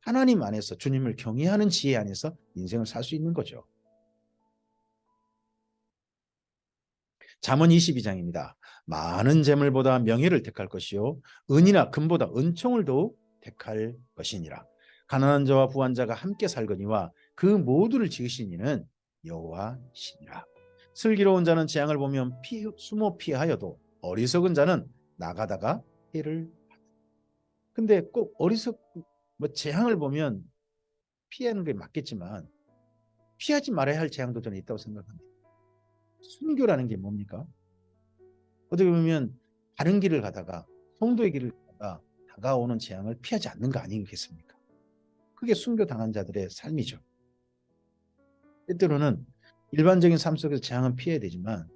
하나님 안에서 주님을 경외하는 지혜 안에서 인생을 살 수 있는 거죠. 잠언 22장입니다. 많은 재물보다 명예를 택할 것이요 은이나 금보다 은총을 더욱 택할 것이니라. 가난한 자와 부한 자가 함께 살거니와 그 모두를 지으신 이는 여호와시니라. 슬기로운 자는 재앙을 보면 숨어 피하여도 어리석은 자는 나가다가 해를 받는다. 근데 꼭 재앙을 보면 피하는 게 맞겠지만 피하지 말아야 할 재앙도 저는 있다고 생각합니다. 순교라는 게 뭡니까? 어떻게 보면 다른 길을 가다가 성도의 길을 가다가 다가오는 재앙을 피하지 않는 거 아니겠습니까? 그게 순교 당한 자들의 삶이죠. 때때로는 일반적인 삶 속에서 재앙은 피해야 되지만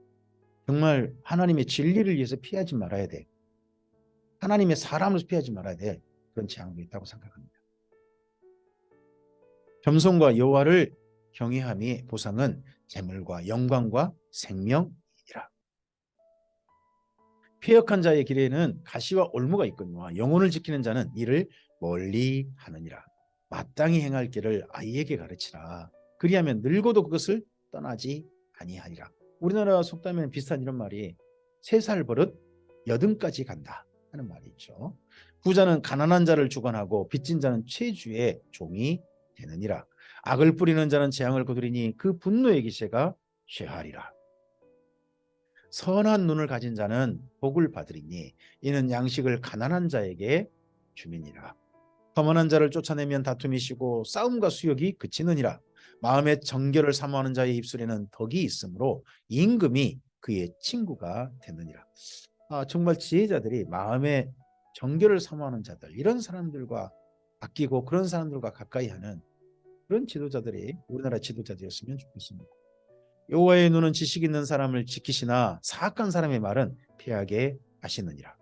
정말 하나님의 진리를 위해서 피하지 말아야 돼. 하나님의 사람을 피하지 말아야 돼. 그런 재앙도 있다고 생각합니다. 겸손과 여호와를 경외함이 보상은 재물과 영광과 생명이니라. 패역한 자의 길에는 가시와 올무가 있거니와 영혼을 지키는 자는 이를 멀리 하느니라. 마땅히 행할 길을 아이에게 가르치라. 그리하면 늙어도 그것을 떠나지 아니하리라. 우리나라 속담에는 비슷한 이런 말이 3살 버릇 여든까지 간다 하는 말이 있죠. 부자는 가난한 자를 주관하고 빚진 자는 최주의 종이 되느니라. 악을 뿌리는 자는 재앙을 거두리니 그 분노의 기세가 쇠하리라. 선한 눈을 가진 자는 복을 받으리니 이는 양식을 가난한 자에게 주민이라. 험한한 자를 쫓아내면 다툼이 쉬고 싸움과 수욕이 그치느니라. 마음의 정결을 사모하는 자의 입술에는 덕이 있으므로 임금이 그의 친구가 되느니라. 정말 지혜자들이 마음의 정결을 사모하는 자들, 이런 사람들과 아끼고 그런 사람들과 가까이 하는 그런 지도자들이 우리나라 지도자들이었으면 좋겠습니다. 여호와의 눈은 지식 있는 사람을 지키시나 사악한 사람의 말은 피하게 하시느니라.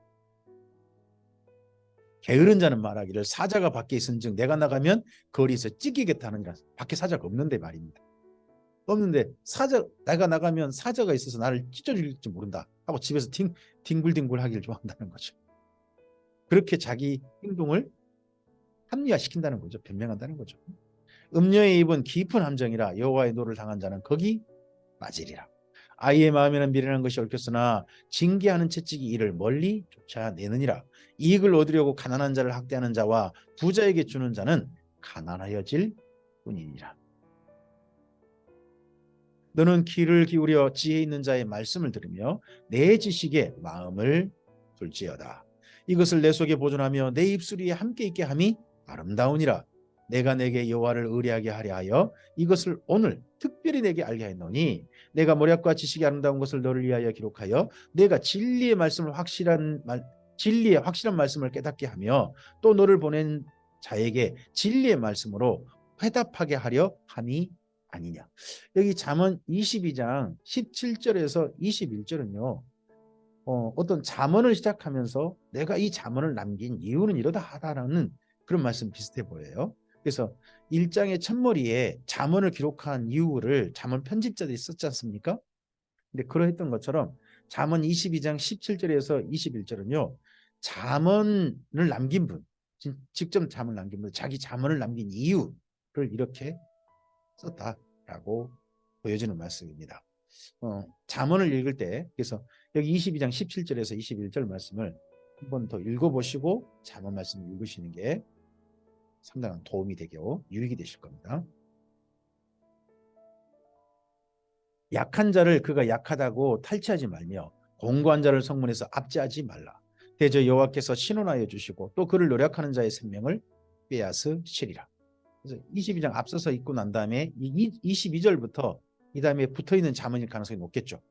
게으른 자는 말하기를 사자가 밖에 있은즉 내가 나가면 거리에서 찢기겠다 하느니라. 밖에 사자가 없는데 말입니다. 없는데 내가 나가면 사자가 있어서 나를 찢어줄지 모른다 하고 집에서 뒹굴뒹굴 하기를 좋아한다는 거죠. 그렇게 자기 행동을 합리화시킨다는 거죠. 변명한다는 거죠. 음녀의 입은 깊은 함정이라 여호와의 노를 당한 자는 거기 빠지리라. 아이의 마음에는 미련한 것이 얽혔으나 징계하는 채찍이 이를 멀리 쫓아내느니라. 이익을 얻으려고 가난한 자를 학대하는 자와 부자에게 주는 자는 가난하여질 뿐이니라. 너는 귀를 기울여 지혜 있는 자의 말씀을 들으며 내 지식에 마음을 둘지어다. 이것을 내 속에 보존하며 내 입술 위에 함께 있게 함이 아름다우니라. 내가 내게 여호와를 의뢰하게 하려 하여 이것을 오늘 특별히 내게 알게 하였노니 내가 머리학과 지식이 아름다운 것을 너를 위하여 기록하여 내가 진리의 확실한 말씀을 깨닫게 하며 또 너를 보낸 자에게 진리의 말씀으로 회답하게 하려 함이 아니냐. 여기 잠언 22장 17절에서 21절은요. 어떤 잠언을 시작하면서 내가 이 잠언을 남긴 이유는 이러다 하다라는 그런 말씀 비슷해 보여요. 그래서 1장의 첫머리에 잠언을 기록한 이유를 잠언 편집자들이 썼지 않습니까? 근데 그러했던 것처럼 잠언 22장 17절에서 21절은요. 잠언을 남긴 분, 직접 잠언을 남긴 분, 자기 잠언을 남긴 이유를 이렇게 썼다라고 보여지는 말씀입니다. 잠언을 읽을 때 그래서 여기 22장 17절에서 21절 말씀을 한 번 더 읽어보시고 잠언 말씀을 읽으시는 게 상당한 도움이 되고 유익이 되실 겁니다. 약한 자를 그가 약하다고 탈취하지 말며 공고한 자를 성문에서 압제하지 말라. 대저 여호와께서 신원하여 주시고 또 그를 노력하는 자의 생명을 빼앗으시리라. 그래서 22장 앞서서 읽고 난 다음에 22절부터 이 다음에 붙어있는 잠언일 가능성이 높겠죠.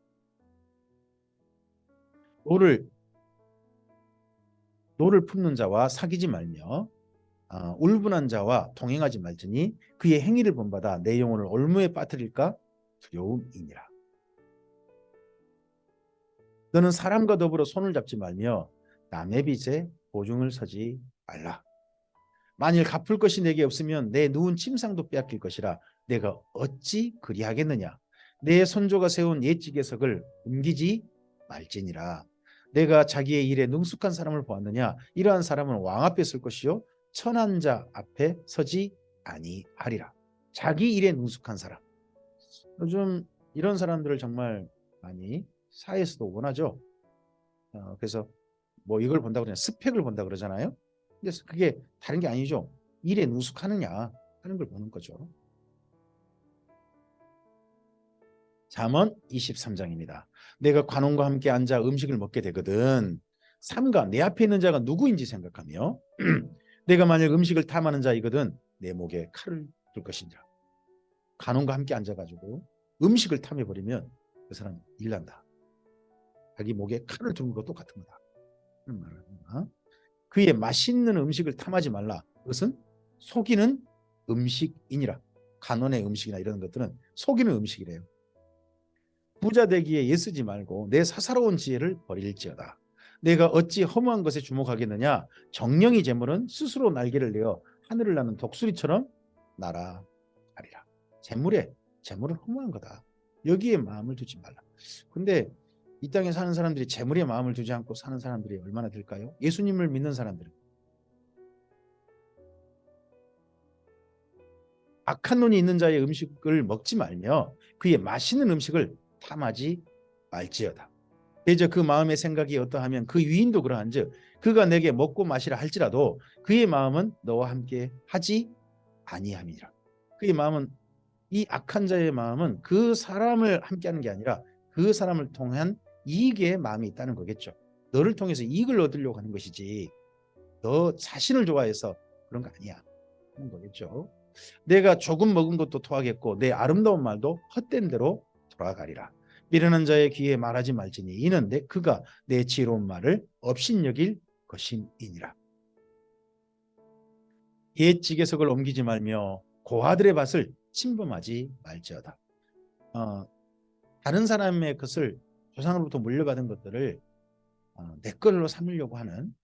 노를 품는 자와 사귀지 말며 울분한 자와 동행하지 말지니 그의 행위를 본받아 내 영혼을 올무에 빠뜨릴까 두려움이니라. 너는 사람과 더불어 손을 잡지 말며 남의 빚에 보증을 서지 말라. 만일 갚을 것이 내게 없으면 내 누운 침상도 빼앗길 것이라 내가 어찌 그리하겠느냐. 내 손조가 세운 옛 지계석을 옮기지 말지니라. 내가 자기의 일에 능숙한 사람을 보았느냐? 이러한 사람은 왕 앞에 설 것이요 천한 자 앞에 서지 아니하리라. 자기 일에 능숙한 사람. 요즘 이런 사람들을 정말 많이 사회에서도 원하죠. 그래서 뭐 이걸 본다 그러냐, 스펙을 본다 그러잖아요. 그래서 그게 다른 게 아니죠. 일에 능숙하느냐 하는 걸 보는 거죠. 잠언 23장입니다. 내가 관원과 함께 앉아 음식을 먹게 되거든. 삼가 내 앞에 있는 자가 누구인지 생각하며 내가 만약 음식을 탐하는 자이거든 내 목에 칼을 둘 것이니라. 관원과 함께 앉아가지고 음식을 탐해버리면 그 사람 일난다. 자기 목에 칼을 두는 것도 똑같은 거다. 그의 맛있는 음식을 탐하지 말라. 그것은 속이는 음식이니라. 간원의 음식이나 이런 것들은 속이는 음식이래요. 부자 되기에 애쓰지 말고 내 사사로운 지혜를 버릴지어다. 내가 어찌 허무한 것에 주목하겠느냐. 정령이 재물은 스스로 날개를 내어 하늘을 나는 독수리처럼 날아가리라. 재물은 허무한 거다. 여기에 마음을 두지 말라. 근데 이 땅에 사는 사람들이 재물에 마음을 두지 않고 사는 사람들이 얼마나 될까요? 예수님을 믿는 사람들은 악한 눈이 있는 자의 음식을 먹지 말며 그의 맛있는 음식을 탐하지 말지어다. 대저 그 마음의 생각이 어떠하면 그 위인도 그러한즉 그가 내게 먹고 마시라 할지라도 그의 마음은 너와 함께 하지 아니함이라. 그의 마음은 이 악한 자의 마음은 그 사람을 함께하는 게 아니라 그 사람을 통한 이익의 마음이 있다는 거겠죠. 너를 통해서 이익을 얻으려고 하는 것이지 너 자신을 좋아해서 그런 거 아니야 하는 거겠죠. 내가 조금 먹은 것도 토하겠고 내 아름다운 말도 헛된 대로 돌아가리라. 미련한 자의 귀에 말하지 말지니 이는 그가 내 지혜로운 말을 업신여길 것임이니라. 옛 지게석을 옮기지 말며 고아들의 밭을 침범하지 말지어다. 다른 사람의 것을 조상으로부터 물려받은 것들을 내 걸로 삼으려고 하는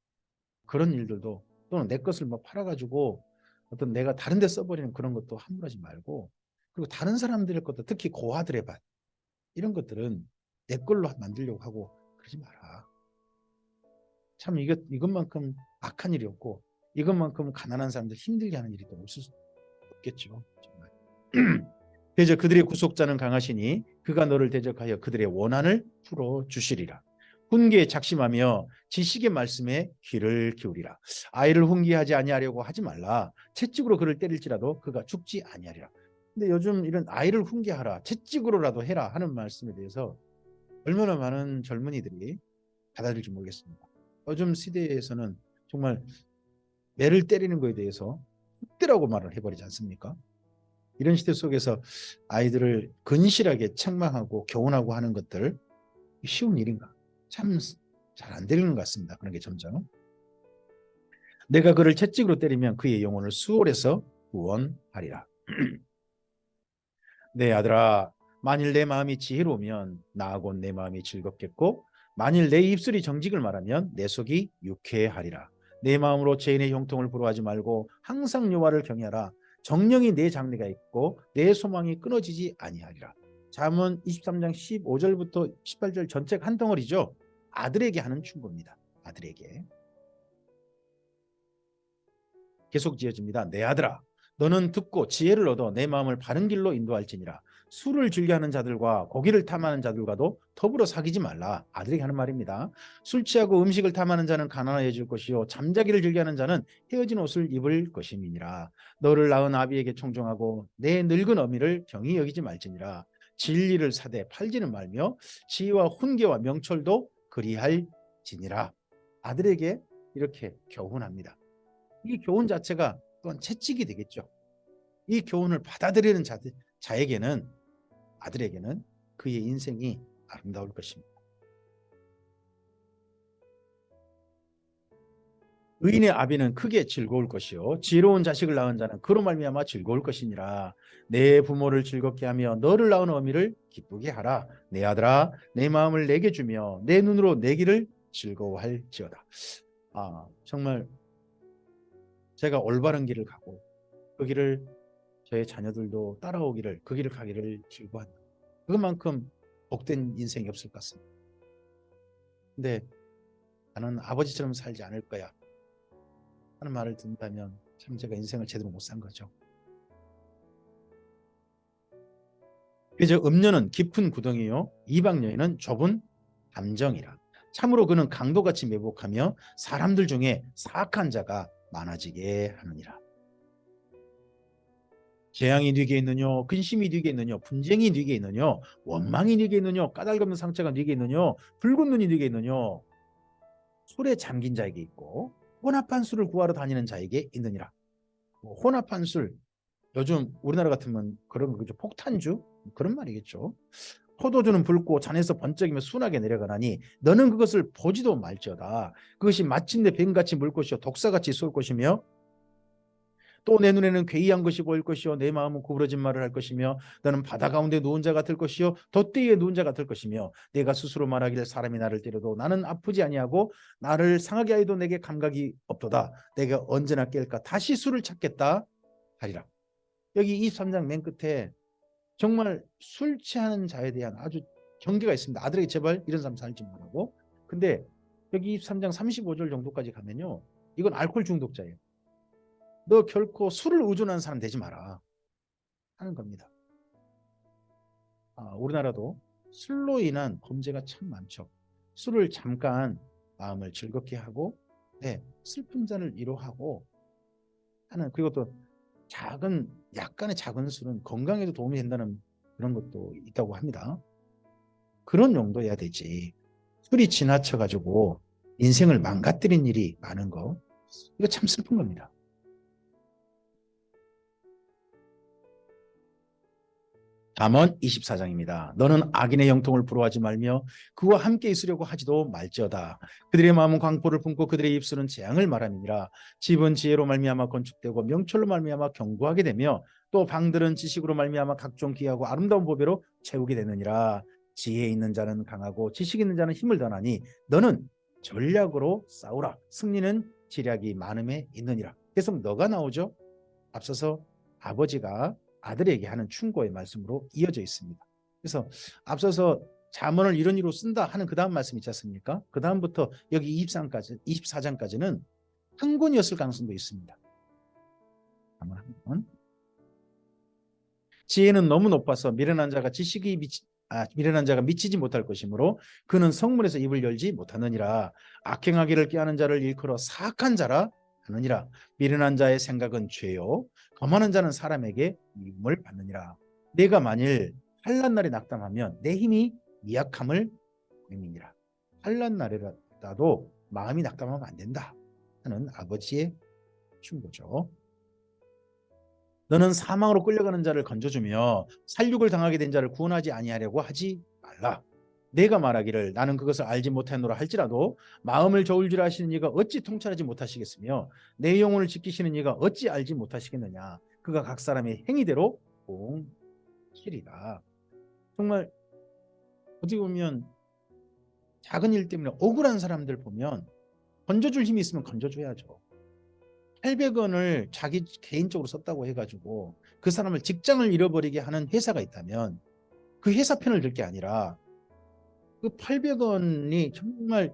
그런 일들도 또는 내 것을 뭐 팔아가지고 어떤 내가 다른 데 써버리는 그런 것도 함부로 하지 말고 그리고 다른 사람들의 것도 특히 고아들의 밭 이런 것들은 내 걸로 만들려고 하고 그러지 마라. 참 이것만큼 악한 일이 없고 이것만큼 가난한 사람들 힘들게 하는 일이 또 없을 수 없겠죠. 정말. 대저 그들의 구속자는 강하시니 그가 너를 대적하여 그들의 원한을 풀어주시리라. 훈계에 작심하며 지식의 말씀에 귀를 기울이라. 아이를 훈계하지 아니하려고 하지 말라. 채찍으로 그를 때릴지라도 그가 죽지 아니하리라. 근데 요즘 이런 아이를 훈계하라, 채찍으로라도 해라 하는 말씀에 대해서 얼마나 많은 젊은이들이 받아들일지 모르겠습니다. 요즘 시대에서는 정말 매를 때리는 것에 대해서 흑대라고 말을 해버리지 않습니까? 이런 시대 속에서 아이들을 근실하게 책망하고 교훈하고 하는 것들 쉬운 일인가? 참 잘 안 되는 것 같습니다. 그런 게 점점. 내가 그를 채찍으로 때리면 그의 영혼을 수월해서 구원하리라. 내 아들아, 만일 내 마음이 지혜로우면 나하고 내 마음이 즐겁겠고 만일 내 입술이 정직을 말하면 내 속이 유쾌하리라. 내 마음으로 죄인의 형통을 부러워하지 말고 항상 여호와를 경외하라. 정령이 내 장래가 있고 내 소망이 끊어지지 아니하리라. 잠언 23장 15절부터 18절 전책 한 덩어리죠. 아들에게 하는 충고입니다. 아들에게. 계속 지어집니다. 내 아들아, 너는 듣고 지혜를 얻어 내 마음을 바른 길로 인도할지니라. 술을 즐겨하는 자들과 고기를 탐하는 자들과도 더불어 사귀지 말라. 아들에게 하는 말입니다. 술 취하고 음식을 탐하는 자는 가난해질 것이요 잠자기를 즐겨하는 자는 헤어진 옷을 입을 것임이니라. 너를 낳은 아비에게 청종하고 내 늙은 어미를 경히 여기지 말지니라. 진리를 사되 팔지는 말며 지혜와 훈계와 명철도 그리할지니라. 아들에게 이렇게 교훈합니다. 이 교훈 자체가 또한 채찍이 되겠죠. 이 교훈을 받아들이는 자에게는 아들에게는 그의 인생이 아름다울 것입니다. 의인의 아비는 크게 즐거울 것이요 지혜로운 자식을 낳은 자는 그로 말미암아 즐거울 것이니라. 내 부모를 즐겁게 하며 너를 낳은 어미를 기쁘게 하라. 내 아들아, 내 마음을 내게 주며 내 눈으로 내 길을 즐거워할지어다. 정말 제가 올바른 길을 가고 그 길을 저의 자녀들도 따라오기를 그 길을 가기를 즐거워한다. 그것만큼 복된 인생이 없을 것 같습니다. 근데 나는 아버지처럼 살지 않을 거야 하는 말을 듣는다면 참 제가 인생을 제대로 못 산 거죠. 그저 음녀는 깊은 구덩이요 이방 여인은 좁은 담정이라. 참으로 그는 강도같이 매복하며 사람들 중에 사악한 자가 많아지게 하느니라. 재앙이 네게 있느냐, 근심이 네게 있느냐, 분쟁이 네게 있느냐, 원망이 네게 있느냐, 까닭없는 상처가 네게 있느냐, 붉은 눈이 네게 있느냐. 술에 잠긴 자에게 있고 혼합한 술을 구하러 다니는 자에게 있느니라. 혼합한 술, 요즘 우리나라 같으면 그런 거죠. 폭탄주 그런 말이겠죠. 포도주는 붉고 잔에서 번쩍이며 순하게 내려가나니 너는 그것을 보지도 말지어다. 그것이 마침내 뱀같이 물 것이요 독사같이 쏠 것이며 또 내 눈에는 괴이한 것이 보일 것이요 내 마음은 구부러진 말을 할 것이며 너는 바다 가운데 누운 자 같을 것이요 돛대에 누운 자 같을 것이며 내가 스스로 말하기를 사람이 나를 때려도 나는 아프지 아니하고 나를 상하게 하여도 내게 감각이 없도다. 내가 언제나 깰까 다시 술을 찾겠다 하리라. 여기 23장 맨 끝에 정말 술 취하는 자에 대한 아주 경계가 있습니다. 아들에게 제발 이런 삶 살지 말라고. 근데 여기 23장 35절 정도까지 가면요. 이건 알코올 중독자예요. 너 결코 술을 의존하는 사람 되지 마라 하는 겁니다. 우리나라도 술로 인한 범죄가 참 많죠. 술을 잠깐 마음을 즐겁게 하고 슬픈 잔을 위로하고 하는, 그리고 또 약간의 작은 술은 건강에도 도움이 된다는 그런 것도 있다고 합니다. 그런 용도여야 되지. 술이 지나쳐가지고 인생을 망가뜨린 일이 많은 거, 이거 참 슬픈 겁니다. 잠언 24장입니다. 너는 악인의 형통을 부러워하지 말며 그와 함께 있으려고 하지도 말지어다. 그들의 마음은 광포를 품고 그들의 입술은 재앙을 말함이니라. 집은 지혜로 말미암아 건축되고 명철로 말미암아 견고하게 되며 또 방들은 지식으로 말미암아 각종 귀하고 아름다운 보배로 채우게 되느니라. 지혜 있는 자는 강하고 지식 있는 자는 힘을 더하니 너는 전략으로 싸우라. 승리는 지략이 많음에 있느니라. 계속 너가 나오죠. 앞서서 아버지가 아들에게 하는 충고의 말씀으로 이어져 있습니다. 그래서 앞서서 잠언을 이런 이로 쓴다 하는 그 다음 말씀 있지 않습니까? 그 다음부터 여기 24장까지는 한 권이었을 가능성도 있습니다. 지혜는 너무 높아서 미련한 자가 미련한 자가 미치지 못할 것이므로 그는 성문에서 입을 열지 못하느니라. 악행하기를 꾀하는 자를 일컬어 사악한 자라 하느니라. 미련한 자의 생각은 죄요 거만한 자는 사람에게 미움을 받느니라. 내가 만일 환난 날에 낙담하면 내 힘이 미약함을 보임이니라. 환난 날이라도 마음이 낙담하면 안 된다 하는 아버지의 충고죠. 너는 사망으로 끌려가는 자를 건져주며 살육을 당하게 된 자를 구원하지 아니하려고 하지 말라. 내가 말하기를 나는 그것을 알지 못하노라 할지라도 마음을 저울 줄 아시는 이가 어찌 통찰하지 못하시겠으며 내 영혼을 지키시는 이가 어찌 알지 못하시겠느냐. 그가 각 사람의 행위대로 공치리라. 정말 어떻게 보면 작은 일 때문에 억울한 사람들 보면 건져줄 힘이 있으면 건져줘야죠. 800원을 자기 개인적으로 썼다고 해가지고 그 사람을 직장을 잃어버리게 하는 회사가 있다면 그 회사 편을 들 게 아니라 그 800원이 정말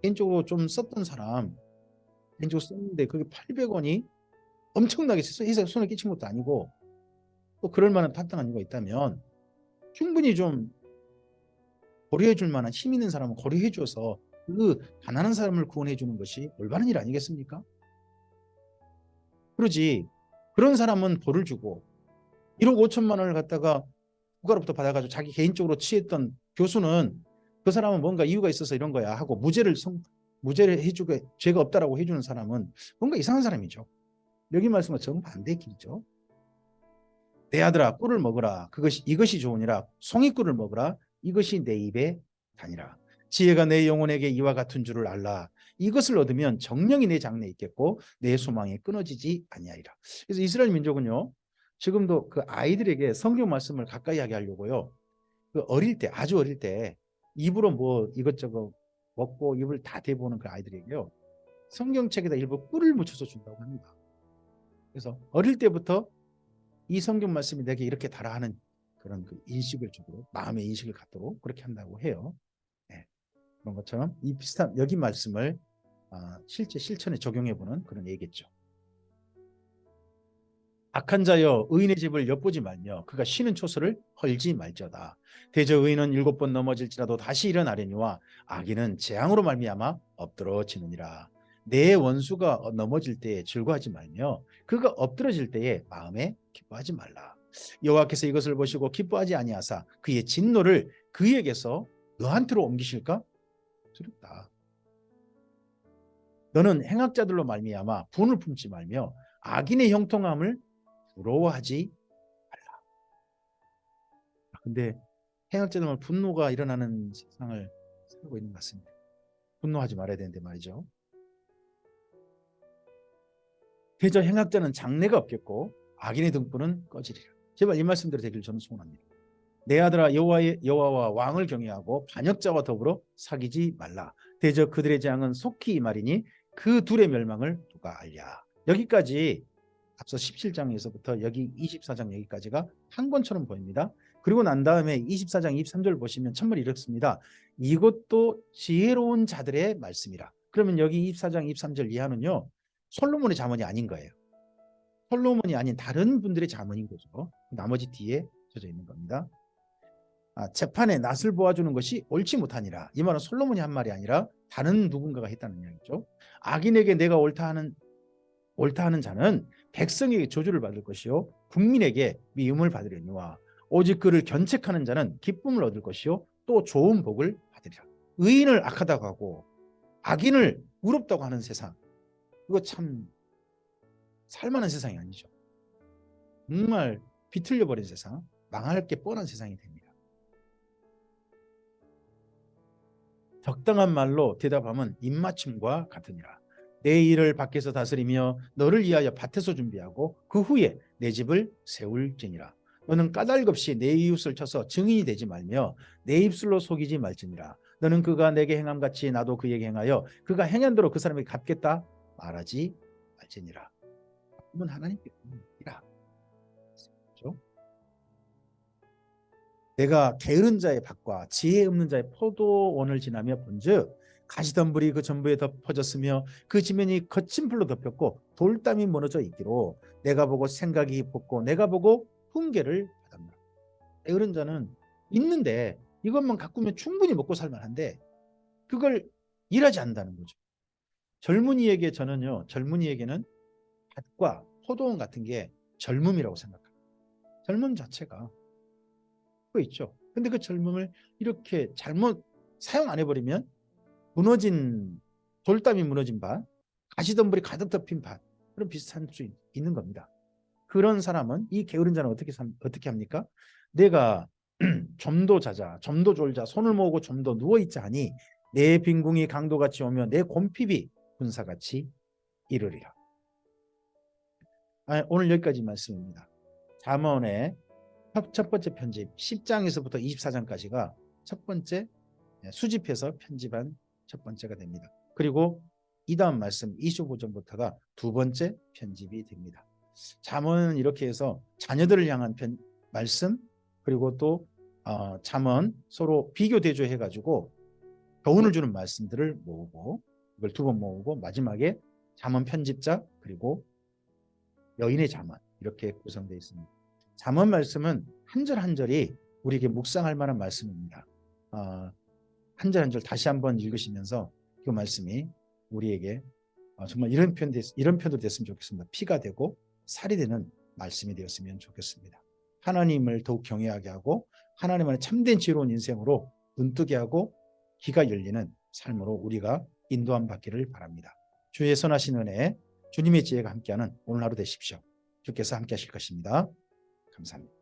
개인적으로 좀 썼던 사람, 개인적으로 썼는데 그게 800원이 엄청나게 회사에 손을 끼친 것도 아니고 또 그럴 만한 타당한 이유가 있다면 충분히 좀 고려해 줄 만한 힘 있는 사람은 고려해 줘서 그 가난한 사람을 구원해 주는 것이 올바른 일 아니겠습니까? 그러지 그런 사람은 벌을 주고 1억 5천만 원을 갖다가 국가로부터 받아가지고 자기 개인적으로 취했던 교수는 그 사람은 뭔가 이유가 있어서 이런 거야 하고 무죄를 해주고 죄가 없다라고 해주는 사람은 뭔가 이상한 사람이죠. 여기 말씀과 정반대의 길이죠. 내 아들아 꿀을 먹으라. 이것이 좋으니라. 송이꿀을 먹으라. 이것이 내 입에 다니라. 지혜가 내 영혼에게 이와 같은 줄을 알라. 이것을 얻으면 정령이 내 장래에 있겠고 내 소망이 끊어지지 아니하리라. 그래서 이스라엘 민족은요. 지금도 그 아이들에게 성경 말씀을 가까이 하게 하려고요. 그 아주 어릴 때 입으로 뭐 이것저것 먹고 입을 다 대보는 그 아이들에게요. 성경책에다 일부 꿀을 묻혀서 준다고 합니다. 그래서 어릴 때부터 이 성경 말씀이 내게 이렇게 달아 하는 그런 그 인식을 주도록 마음의 인식을 갖도록 그렇게 한다고 해요. 네. 그런 것처럼 이 비슷한 여기 말씀을 실제 실천에 적용해보는 그런 얘기겠죠. 악한 자여 의인의 집을 엿보지 말며 그가 쉬는 초소를 헐지 말지어다. 대저 의인은 7번 넘어질지라도 다시 일어나려니와 악인은 재앙으로 말미암아 엎드러지느니라. 내 원수가 넘어질 때에 즐거워하지 말며 그가 엎드러질 때에 마음에 기뻐하지 말라. 여호와께서 이것을 보시고 기뻐하지 아니하사 그의 진노를 그에게서 너한테로 옮기실까? 두렵다. 너는 행악자들로 말미암아 분을 품지 말며 악인의 형통함을 부러워하지 말라. 근데 행악자들은 분노가 일어나는 세상을 살고 있는 것 같습니다. 분노하지 말아야 되는데 말이죠. 대저 행악자는 장래가 없겠고 악인의 등불은 꺼지리라. 제발 이 말씀대로 되기를 저는 소원합니다. 내 아들아 여호와와 왕을 경외하고 반역자와 더불어 사귀지 말라. 대저 그들의 재앙은 속히 이 말이니 그 둘의 멸망을 누가 알랴. 여기까지 앞서 17장에서부터 여기 24장 여기까지가 한 권처럼 보입니다. 그리고 난 다음에 24장 23절 보시면 첫머리 이렇습니다. 이것도 지혜로운 자들의 말씀이라. 그러면 여기 24장 23절 이하는요. 솔로몬의 잠언이 아닌 거예요. 솔로몬이 아닌 다른 분들의 잠언인 거죠. 나머지 뒤에 젖어 있는 겁니다. 재판에 낯을 보아주는 것이 옳지 못하니라. 이 말은 솔로몬이 한 말이 아니라 다른 누군가가 했다는 이야기죠. 악인에게 내가 옳다 하는 자는 백성에게 저주를 받을 것이요 국민에게 미움을 받으려니와 오직 그를 견책하는 자는 기쁨을 얻을 것이요 또 좋은 복을 받으리라. 의인을 악하다고 하고 악인을 의롭다고 하는 세상, 이거 참 살만한 세상이 아니죠. 정말 비틀려 버린 세상, 망할 게 뻔한 세상이 됩니다. 적당한 말로 대답하면 입맞춤과 같으니라. 내 일을 밖에서 다스리며 너를 위하여 밭에서 준비하고 그 후에 내 집을 세울지니라. 너는 까닭 없이 내 이웃을 쳐서 증인이 되지 말며 내 입술로 속이지 말지니라. 너는 그가 내게 행함같이 나도 그에게 행하여 그가 행한 대로 그 사람에게 갚겠다 말하지 말지니라. 그건 하나님께 이라. 그렇죠? 내가 게으른 자의 밭과 지혜 없는 자의 포도원을 지나며 본즉 가시덤불이 그 전부에 덮어졌으며 그 지면이 거친 풀로 덮였고 돌담이 무너져 있기로 내가 보고 생각이 볶고 내가 보고 훈계를 받았노라. 게으른 자는 있는데 이것만 가꾸면 충분히 먹고 살만한데 그걸 일하지 않는다는 거죠. 젊은이에게 저는요, 젊은이에게는 밭과 포도원 같은 게 젊음이라고 생각합니다. 젊음 자체가 그거 있죠. 근데 그 젊음을 이렇게 잘못 사용 안 해버리면 무너진 돌담이 무너진 밭, 가시덤불이 가득 덮인 밭, 그런 비슷한 수 있는 겁니다. 그런 사람은 이 게으른 자는 어떻게 합니까? 내가 좀 더 자자, 좀 더 졸자, 손을 모으고 좀 더 누워 있자 하니 내 빈궁이 강도같이 오며 내 곰핍이 군사같이 이르리라. 오늘 여기까지 말씀입니다. 잠언의 첫 번째 편집 10장에서부터 24장까지가 첫 번째 수집해서 편집한 첫 번째가 됩니다. 그리고 이 다음 말씀 25절부터가 두 번째 편집이 됩니다. 잠언은 이렇게 해서 자녀들을 향한 말씀, 그리고 또 잠언 서로 비교 대조해 가지고 교훈을 주는 말씀들을 모으고 이걸 두 번 모으고 마지막에 잠언 편집자 그리고 여인의 잠언 이렇게 구성되어 있습니다. 잠언 말씀은 한 절 한 절이 우리에게 묵상할 만한 말씀입니다. 한 절 한 절 다시 한번 읽으시면서 그 말씀이 우리에게 정말 이런 편도 됐으면 좋겠습니다. 피가 되고 살이 되는 말씀이 되었으면 좋겠습니다. 하나님을 더욱 경외하게 하고 하나님 안에 참된 지혜로운 인생으로 눈뜨게 하고 귀가 열리는 삶으로 우리가 인도함 받기를 바랍니다. 주의 선하신 은혜에 주님의 지혜가 함께하는 오늘 하루 되십시오. 주께서 함께 하실 것입니다. 감사합니다.